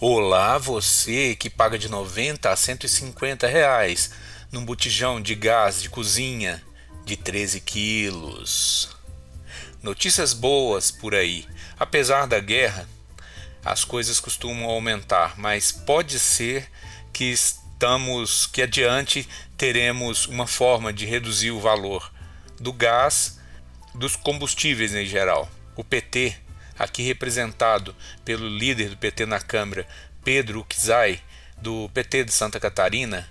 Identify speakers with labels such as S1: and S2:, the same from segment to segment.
S1: Olá, você que paga de 90 a 150 reais num botijão de gás de cozinha de 13 quilos. Notícias boas por aí. Apesar da guerra, as coisas costumam aumentar, mas pode ser que adiante teremos uma forma de reduzir o valor do gás, dos combustíveis em geral. O PT, aqui representado pelo líder do PT na Câmara, Pedro Uczai, do PT de Santa Catarina,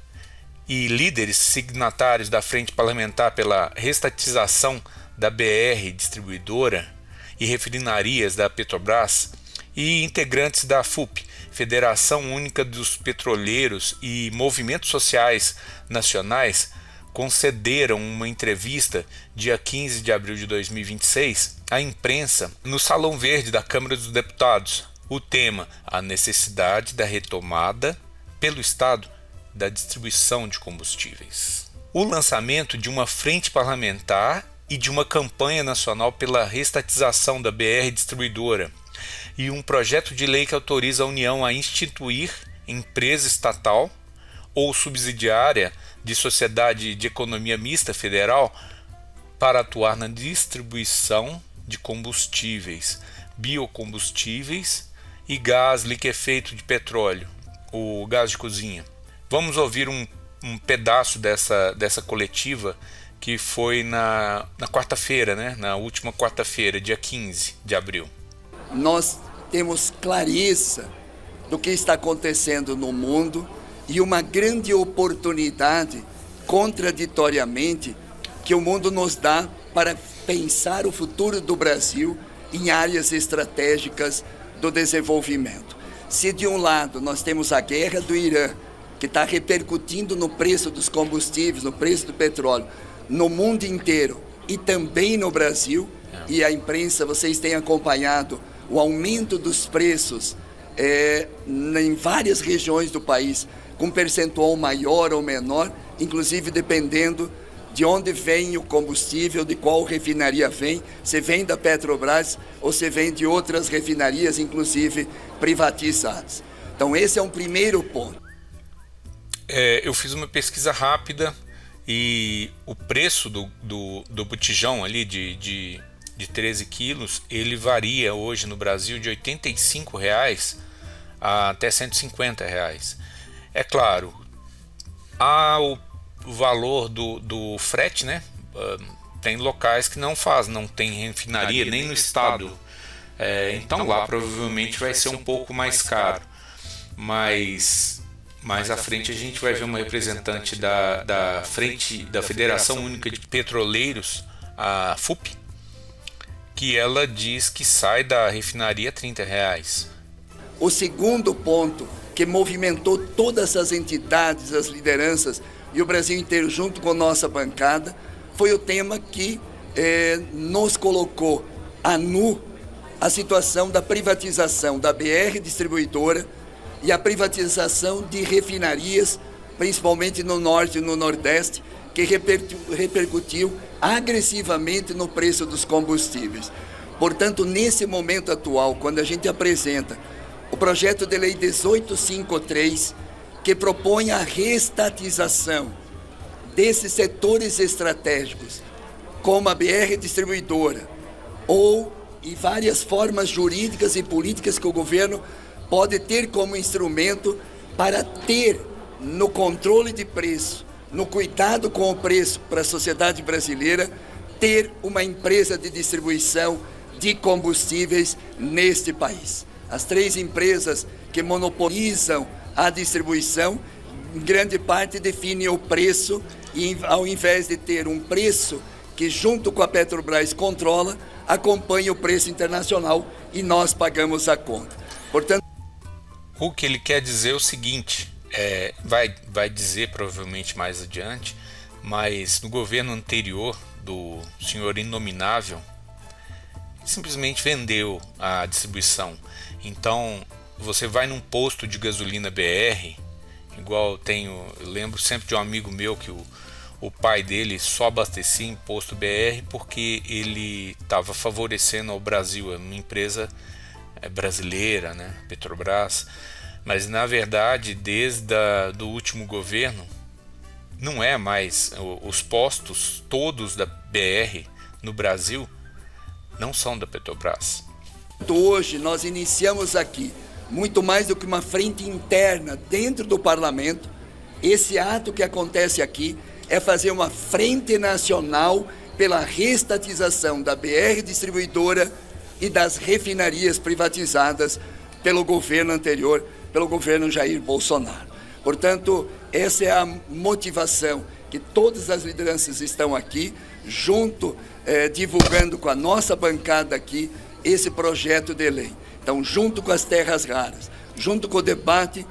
S1: e líderes signatários da Frente Parlamentar pela Restatização da BR Distribuidora e refinarias da Petrobras, e integrantes da FUP, Federação Única dos Petroleiros, e movimentos sociais nacionais, concederam uma entrevista dia 15 de abril de 2026 à imprensa no Salão Verde da Câmara dos Deputados. O tema: a necessidade da retomada pelo Estado da distribuição de combustíveis. O lançamento de uma frente parlamentar e de uma campanha nacional pela restatização da BR Distribuidora e um projeto de lei que autoriza a União a instituir empresa estatal ou subsidiária de sociedade de economia mista federal para atuar na distribuição de combustíveis, biocombustíveis e gás liquefeito de petróleo, o gás de cozinha. Vamos ouvir um pedaço dessa coletiva que foi na quarta-feira, né? Na última quarta-feira, dia 15 de abril.
S2: Nós temos clareza do que está acontecendo no mundo e uma grande oportunidade, contraditoriamente, que o mundo nos dá para pensar o futuro do Brasil em áreas estratégicas do desenvolvimento. Se de um lado nós temos a guerra do Irã, que está repercutindo no preço dos combustíveis, no preço do petróleo, no mundo inteiro e também no Brasil, e a imprensa, vocês têm acompanhado o aumento dos preços em várias regiões do país, com percentual maior ou menor, inclusive dependendo de onde vem o combustível, de qual refinaria vem, se vem da Petrobras ou se vem de outras refinarias, inclusive privatizadas. Então esse é um primeiro ponto.
S1: Eu fiz uma pesquisa rápida e o preço do botijão ali de 13 quilos, ele varia hoje no Brasil de R$ 85 até R$ 150. É claro, há o valor do frete, né? Tem locais que não tem refinaria nem no estado. Então lá provavelmente vai ser um pouco mais caro. Mas mais à frente a gente vai ver uma representante da Federação Única de Petroleiros, a FUP, que ela diz que sai da refinaria R$ 30.
S2: O segundo ponto que movimentou todas as entidades, as lideranças e o Brasil inteiro junto com nossa bancada foi o tema que nos colocou a nu a situação da privatização da BR Distribuidora e a privatização de refinarias, principalmente no Norte e no Nordeste, que repercutiu agressivamente no preço dos combustíveis. Portanto, nesse momento atual, quando a gente apresenta o projeto de lei 1853, que propõe a reestatização desses setores estratégicos, como a BR Distribuidora, e várias formas jurídicas e políticas que o governo pode ter como instrumento para ter no controle de preço, no cuidado com o preço para a sociedade brasileira, ter uma empresa de distribuição de combustíveis neste país. As três empresas que monopolizam a distribuição, em grande parte definem o preço e, ao invés de ter um preço que junto com a Petrobras controla, acompanha o preço internacional e nós pagamos a conta. Portanto,
S1: o que ele quer dizer é o seguinte, vai dizer provavelmente mais adiante, mas no governo anterior do senhor Inominável, simplesmente vendeu a distribuição. Então você vai num posto de gasolina BR, igual eu lembro sempre de um amigo meu que o pai dele só abastecia em posto BR porque ele estava favorecendo ao Brasil, uma empresa brasileira, né, Petrobras, Mas na verdade, desde do último governo, não é mais os postos todos da BR no Brasil não são da Petrobras.
S2: Hoje nós iniciamos aqui, muito mais do que uma frente interna dentro do parlamento, esse ato que acontece aqui é fazer uma frente nacional pela reestatização da BR Distribuidora e das refinarias privatizadas pelo governo anterior, pelo governo Jair Bolsonaro. Portanto, essa é a motivação que todas as lideranças estão aqui, junto, divulgando com a nossa bancada aqui, esse projeto de lei. Então, junto com as terras raras, junto com o debate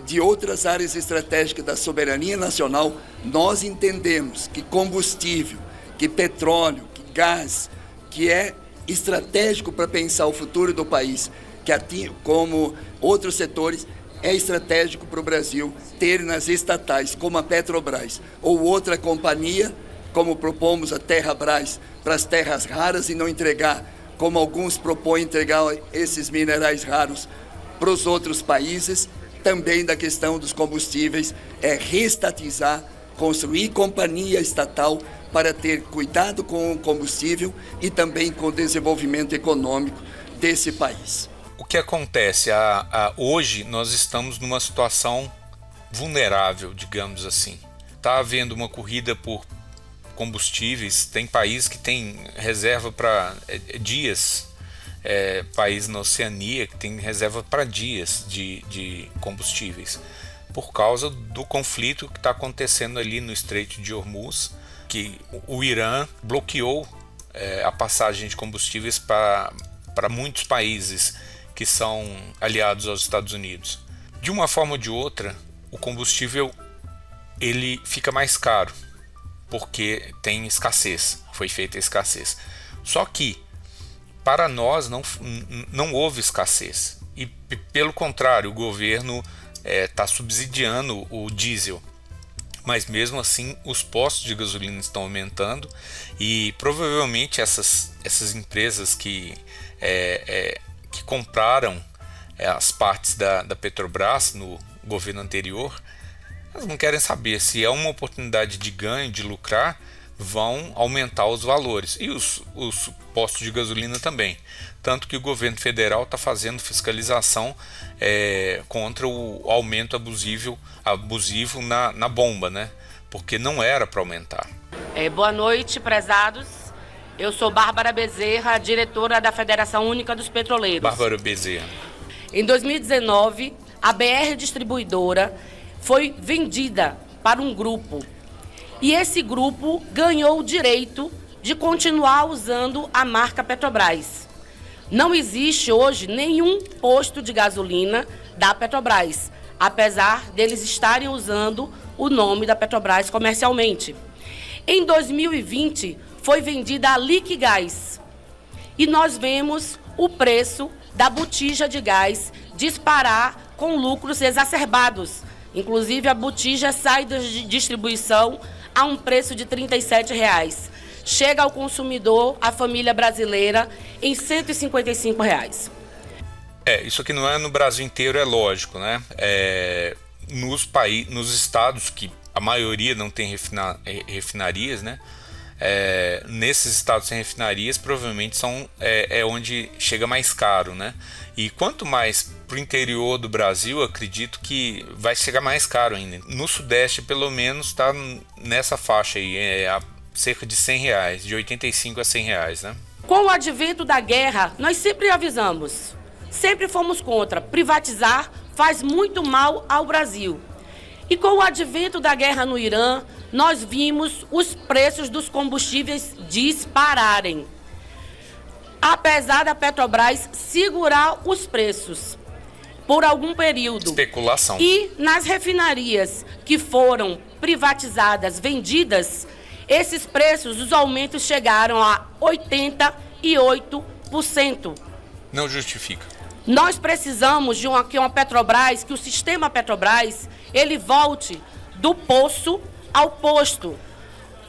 S2: de outras áreas estratégicas da soberania nacional, nós entendemos que combustível, que petróleo, que gás, que é estratégico para pensar o futuro do país, que como outros setores, é estratégico para o Brasil ter nas estatais, como a Petrobras, ou outra companhia, como propomos a Terrabras, para as terras raras e não entregar, como alguns propõem entregar esses minerais raros para os outros países. Também da questão dos combustíveis, é reestatizar, construir companhia estatal para ter cuidado com o combustível e também com o desenvolvimento econômico desse país.
S1: O que acontece? Hoje nós estamos numa situação vulnerável, digamos assim. Está havendo uma corrida por combustíveis, tem países que têm reserva para dias, país na Oceania que tem reserva para dias de combustíveis, por causa do conflito que está acontecendo ali no Estreito de Hormuz, que o Irã bloqueou a passagem de combustíveis para muitos países que são aliados aos Estados Unidos. De uma forma ou de outra, o combustível ele fica mais caro, porque tem escassez, foi feita a escassez. Só que, para nós, não houve escassez. E, pelo contrário, o governo está subsidiando o diesel. Mas, mesmo assim, os postos de gasolina estão aumentando e, provavelmente, essas empresas que compraram as partes da Petrobras no governo anterior, elas não querem saber se é uma oportunidade de ganho, de lucrar, vão aumentar os valores. E os postos de gasolina também. Tanto que o governo federal está fazendo fiscalização contra o aumento abusivo na bomba, né? Porque não era para aumentar.
S3: Boa noite, prezados. Eu sou Bárbara Bezerra, diretora da Federação Única dos Petroleiros.
S1: Bárbara Bezerra.
S3: Em 2019, a BR Distribuidora foi vendida para um grupo. E esse grupo ganhou o direito de continuar usando a marca Petrobras. Não existe hoje nenhum posto de gasolina da Petrobras, apesar deles estarem usando o nome da Petrobras comercialmente. Em 2020, foi vendida a Liquigás. E nós vemos o preço da botija de gás disparar com lucros exacerbados. Inclusive, a botija sai da distribuição a um preço de R$ 37,00. Chega ao consumidor, a família brasileira, em R$ 155,00.
S1: Isso aqui não é no Brasil inteiro, é lógico, né? Nos estados que a maioria não tem refinarias, né? Nesses estados sem refinarias, provavelmente é onde chega mais caro, né? E quanto mais para o interior do Brasil, acredito que vai chegar mais caro ainda. No Sudeste, pelo menos, está nessa faixa aí, a cerca de R$100, de 85 a R$100, né?
S3: Com o advento da guerra, nós sempre avisamos, sempre fomos contra. Privatizar faz muito mal ao Brasil. E com o advento da guerra no Irã, nós vimos os preços dos combustíveis dispararem. Apesar da Petrobras segurar os preços por algum período.
S1: Especulação.
S3: E nas refinarias que foram privatizadas, vendidas, esses preços, os aumentos chegaram a 88%.
S1: Não justifica.
S3: Nós precisamos de uma Petrobras, que o sistema Petrobras, ele volte do poço ao posto.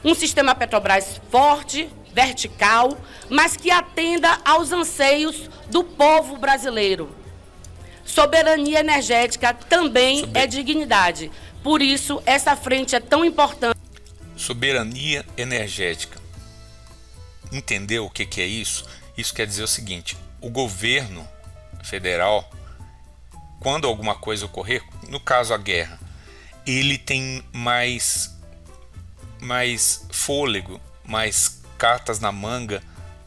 S3: Um sistema Petrobras forte, vertical, mas que atenda aos anseios do povo brasileiro. Soberania energética também é dignidade. Por isso, essa frente é tão importante.
S1: Soberania energética. Entendeu o que é isso? Isso quer dizer o seguinte: o governo federal, quando alguma coisa ocorrer, no caso a guerra, ele tem mais fôlego, mais cartas na manga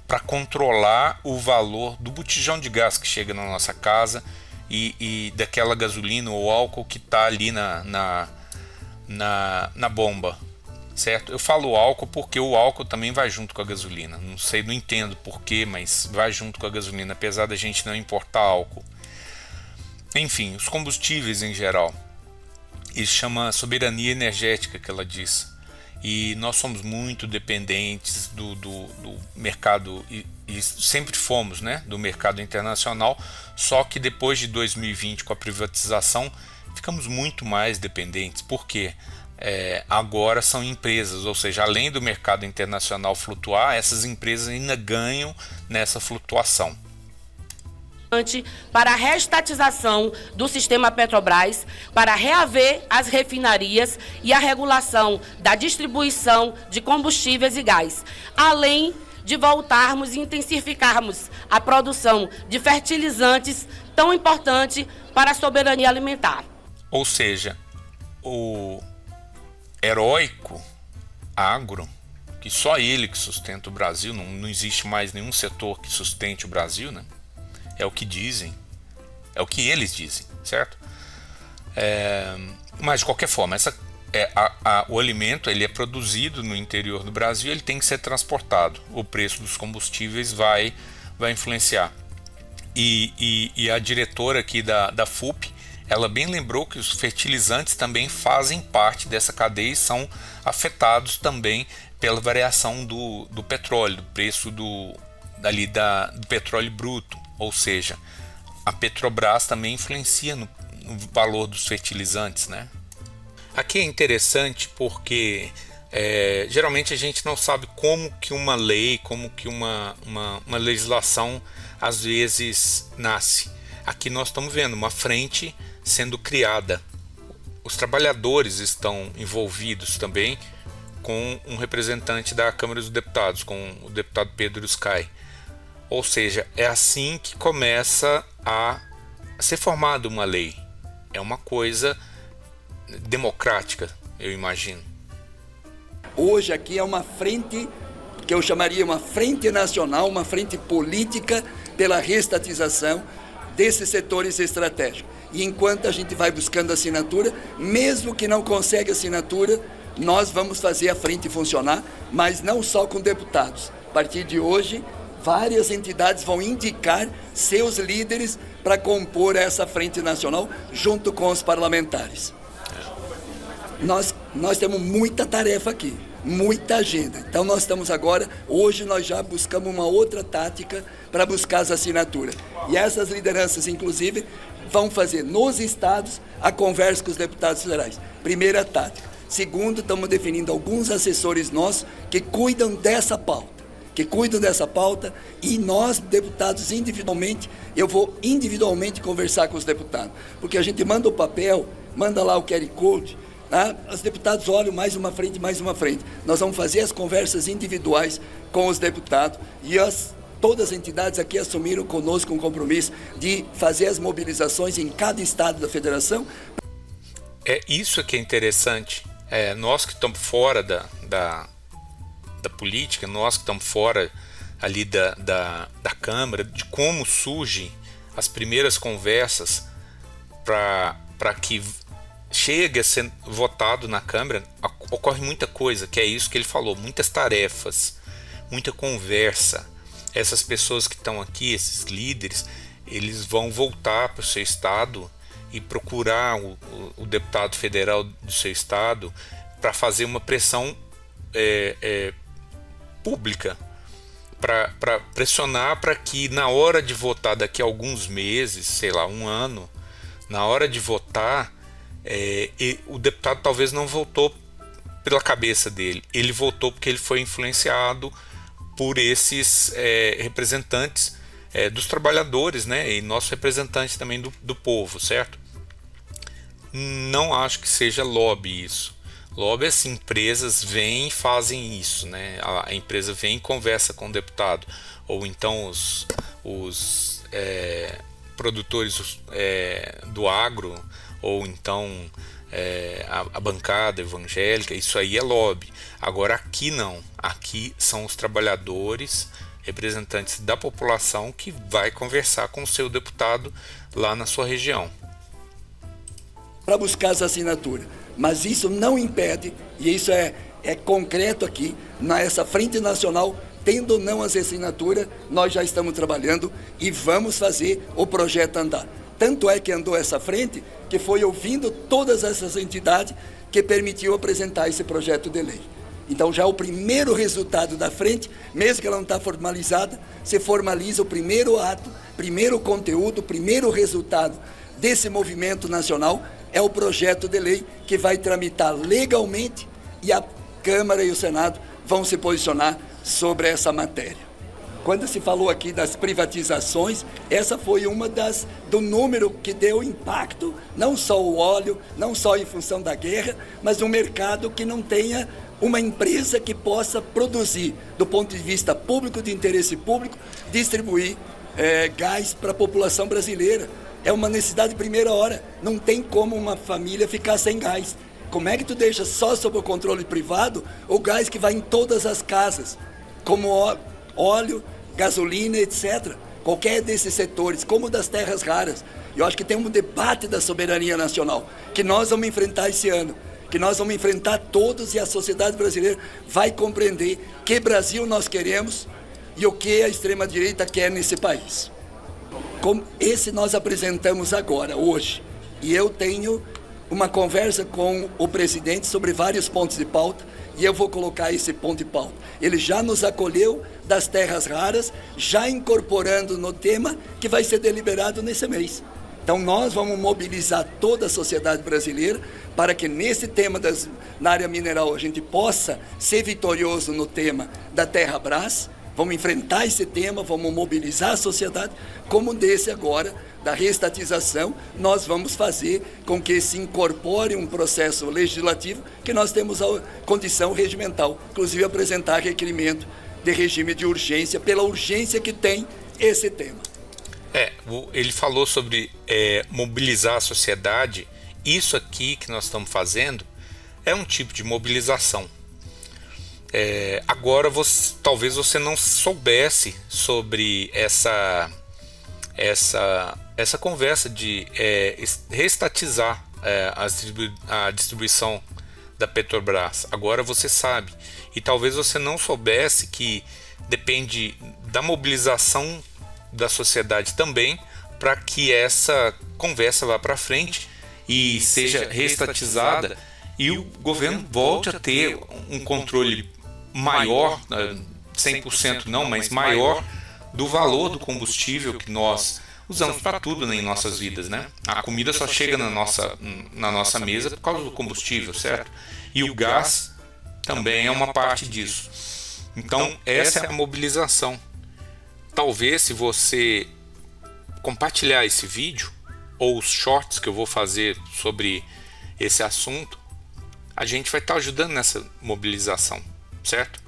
S1: para controlar o valor do botijão de gás que chega na nossa casa e daquela gasolina ou álcool que está ali na bomba, certo? Eu falo álcool porque o álcool também vai junto com a gasolina. Não sei, não entendo porquê, mas vai junto com a gasolina, apesar da gente não importar álcool. Enfim, os combustíveis em geral. Isso chama soberania energética, que ela diz. E nós somos muito dependentes do mercado, e sempre fomos, né, do mercado internacional, só que depois de 2020, com a privatização, ficamos muito mais dependentes. Por quê? Agora são empresas, ou seja, além do mercado internacional flutuar, essas empresas ainda ganham nessa flutuação.
S3: Para a reestatização do sistema Petrobras, para reaver as refinarias e a regulação da distribuição de combustíveis e gás, além de voltarmos e intensificarmos a produção de fertilizantes tão importante para a soberania alimentar.
S1: Ou seja, o heróico agro, que só ele que sustenta o Brasil, não existe mais nenhum setor que sustente o Brasil, né? É o que dizem, é o que eles dizem, certo? Mas de qualquer forma, o alimento ele é produzido no interior do Brasil, ele tem que ser transportado. O preço dos combustíveis vai influenciar. E a diretora aqui da FUP, ela bem lembrou que os fertilizantes também fazem parte dessa cadeia e são afetados também pela variação do petróleo, do preço do petróleo bruto. Ou seja, a Petrobras também influencia no valor dos fertilizantes, né? Aqui é interessante porque geralmente a gente não sabe como que uma lei, como que uma legislação às vezes nasce. Aqui nós estamos vendo uma frente sendo criada. Os trabalhadores estão envolvidos também com um representante da Câmara dos Deputados, com o deputado Pedro Sky. Ou seja, é assim que começa a ser formada uma lei. É uma coisa democrática, eu imagino.
S2: Hoje aqui é uma frente que eu chamaria uma frente nacional, uma frente política pela reestatização desses setores estratégicos. E enquanto a gente vai buscando assinatura, mesmo que não consiga assinatura, nós vamos fazer a frente funcionar, mas não só com deputados. A partir de hoje, várias entidades vão indicar seus líderes para compor essa frente nacional junto com os parlamentares. Nós temos muita tarefa aqui, muita agenda. Então nós estamos agora, hoje nós já buscamos uma outra tática para buscar as assinaturas. E essas lideranças, inclusive, vão fazer nos estados a conversa com os deputados federais. Primeira tática. Segundo, estamos definindo alguns assessores nossos que cuidam dessa pauta. E nós, deputados, individualmente, eu vou individualmente conversar com os deputados, porque a gente manda o papel, manda lá o QR Code, tá? Os deputados olham mais uma frente. Nós vamos fazer as conversas individuais com os deputados e todas as entidades aqui assumiram conosco um compromisso de fazer as mobilizações em cada estado da federação.
S1: É isso que é interessante. Nós que estamos fora da política, nós que estamos fora ali da Câmara, de como surgem as primeiras conversas para que chegue a ser votado na Câmara, ocorre muita coisa, que é isso que ele falou, muitas tarefas, muita conversa. Essas pessoas que estão aqui, esses líderes, eles vão voltar para o seu estado e procurar o deputado federal do seu estado para fazer uma pressão pública, para pressionar para que na hora de votar daqui a alguns meses, sei lá, um ano, na hora de votar, o deputado talvez não votou pela cabeça dele, ele votou porque ele foi influenciado por esses representantes dos trabalhadores, né, e nosso representante também do povo, certo? Não acho que seja lobby isso. Lobby é assim, empresas vêm e fazem isso, né? A empresa vem e conversa com o deputado, ou então os produtores do agro, ou então a bancada evangélica, isso aí é lobby. Agora aqui não, aqui são os trabalhadores, representantes da população, que vai conversar com o seu deputado lá na sua região.
S2: Para buscar as assinaturas. Mas isso não impede, e isso é concreto aqui, nessa Frente Nacional, tendo ou não as assinaturas, nós já estamos trabalhando e vamos fazer o projeto andar. Tanto é que andou essa frente, que foi ouvindo todas essas entidades que permitiu apresentar esse projeto de lei. Então já o primeiro resultado da frente, mesmo que ela não está formalizada, se formaliza o primeiro ato, primeiro conteúdo, primeiro resultado desse movimento nacional, é o projeto de lei que vai tramitar legalmente e a Câmara e o Senado vão se posicionar sobre essa matéria. Quando se falou aqui das privatizações, essa foi uma do número que deu impacto, não só o óleo, não só em função da guerra, mas um mercado que não tenha uma empresa que possa produzir, do ponto de vista público, de interesse público, distribuir gás para a população brasileira. É uma necessidade de primeira hora. Não tem como uma família ficar sem gás. Como é que tu deixa só sob o controle privado o gás que vai em todas as casas, como óleo, gasolina, etc. Qualquer desses setores, como das terras raras. Eu acho que tem um debate da soberania nacional, que nós vamos enfrentar esse ano, que nós vamos enfrentar todos, e a sociedade brasileira vai compreender que Brasil nós queremos e o que a extrema-direita quer nesse país. Como esse nós apresentamos agora, hoje, e eu tenho uma conversa com o presidente sobre vários pontos de pauta, e eu vou colocar esse ponto de pauta. Ele já nos acolheu das terras raras, já incorporando no tema que vai ser deliberado nesse mês. Então nós vamos mobilizar toda a sociedade brasileira para que nesse tema na área mineral a gente possa ser vitorioso no tema da Terrabras. Vamos enfrentar esse tema, vamos mobilizar a sociedade, como desse agora, da reestatização, nós vamos fazer com que se incorpore um processo legislativo que nós temos a condição regimental, inclusive apresentar requerimento de regime de urgência, pela urgência que tem esse tema.
S1: Ele falou sobre mobilizar a sociedade. Isso aqui que nós estamos fazendo é um tipo de mobilização. Agora talvez você não soubesse sobre essa conversa de reestatizar a distribuição da Petrobras. Agora você sabe, e talvez você não soubesse que depende da mobilização da sociedade também para que essa conversa vá para frente e seja reestatizada e o governo volte a ter um controle maior, 100% não, mas maior, do valor do combustível que nós usamos para tudo, né, em nossas vidas, né? A comida só chega na nossa mesa por causa do combustível, certo? E o gás também é uma parte disso. Então essa é a mobilização. Talvez, se você compartilhar esse vídeo ou os shorts que eu vou fazer sobre esse assunto, a gente vai estar ajudando nessa mobilização, certo?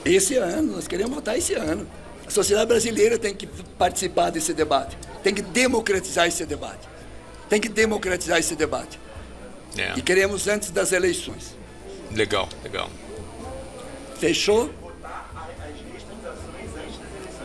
S2: Esse ano, nós queremos votar esse ano. A sociedade brasileira tem que participar desse debate, tem que democratizar esse debate. E queremos antes das eleições.
S1: Legal.
S2: Fechou?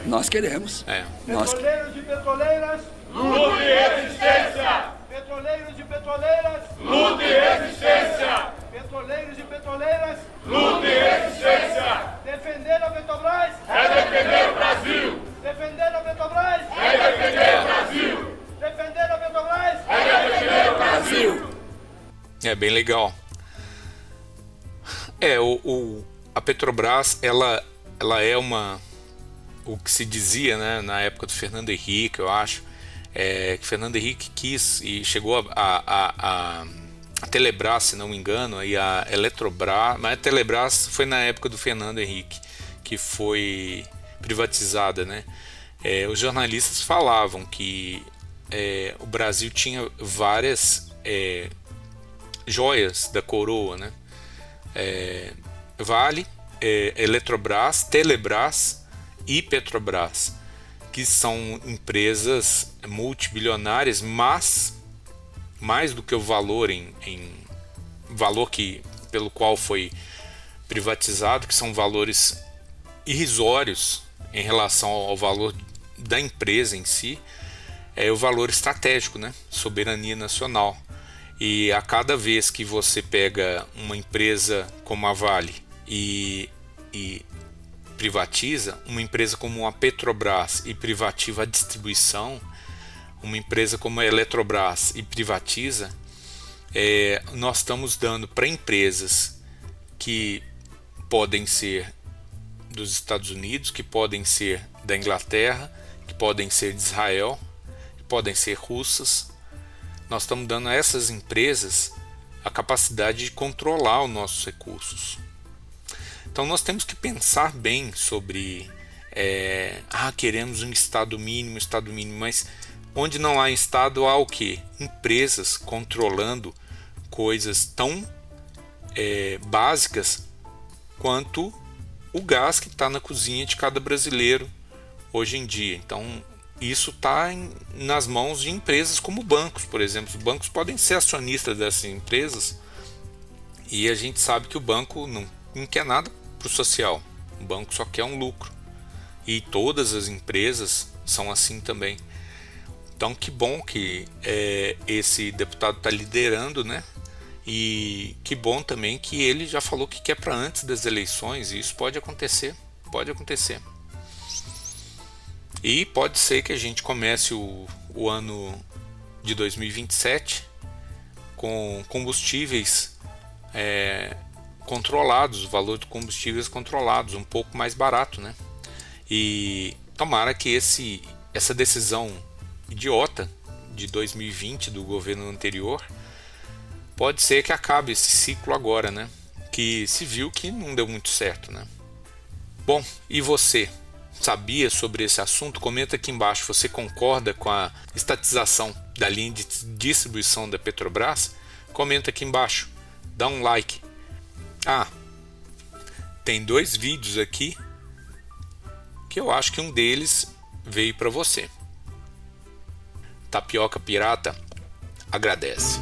S2: Nós queremos.
S4: Petroleiros e petroleiras, luta e resistência! Petroleiros e petroleiras, luta e resistência! Petroleiros e petroleiras, luta e resistência! Defender a Petrobras é defender o Brasil! Defender a Petrobras é defender o Brasil! Defender a Petrobras é defender o Brasil!
S1: É bem legal. A Petrobras, ela é o que se dizia, né, na época do Fernando Henrique, eu acho, que Fernando Henrique quis e chegou a Telebrás, se não me engano, e a Eletrobras, mas a Telebrás foi na época do Fernando Henrique, que foi privatizada, né? os jornalistas falavam que o Brasil tinha várias joias da coroa, né? Vale, Eletrobras, Telebrás e Petrobras, que são empresas multibilionárias, mas mais do que o valor valor pelo qual foi privatizado, que são valores irrisórios em relação ao valor da empresa em si, é o valor estratégico, né? Soberania nacional. E a cada vez que você pega uma empresa como a Vale e privatiza, uma empresa como a Petrobras e privatiza a distribuição, uma empresa como a Eletrobras e privatiza, nós estamos dando para empresas que podem ser dos Estados Unidos, que podem ser da Inglaterra, que podem ser de Israel, que podem ser russas. Nós estamos dando a essas empresas a capacidade de controlar os nossos recursos. Então nós temos que pensar bem sobre queremos um Estado mínimo, mas onde não há Estado, há o quê? Empresas controlando coisas tão básicas quanto o gás que está na cozinha de cada brasileiro hoje em dia. Então isso está nas mãos de empresas como bancos, por exemplo. Os bancos podem ser acionistas dessas empresas e a gente sabe que o banco não quer nada para o social. O banco só quer um lucro. E todas as empresas são assim também. Então que bom que esse deputado está liderando, né? E que bom também que ele já falou que quer para antes das eleições, e isso pode acontecer. E pode ser que a gente comece o ano de 2027 com combustíveis controlados, o valor de combustíveis controlados, um pouco mais barato, né? E tomara que essa decisão idiota de 2020 do governo anterior, pode ser que acabe esse ciclo agora, né? Que se viu que não deu muito certo, né? Bom, e você? Sabia sobre esse assunto? Comenta aqui embaixo. Você concorda com a estatização da linha de distribuição da Petrobras? Comenta aqui embaixo. Dá um like. Tem 2 vídeos aqui que eu acho que um deles veio para você. Tapioca Pirata agradece.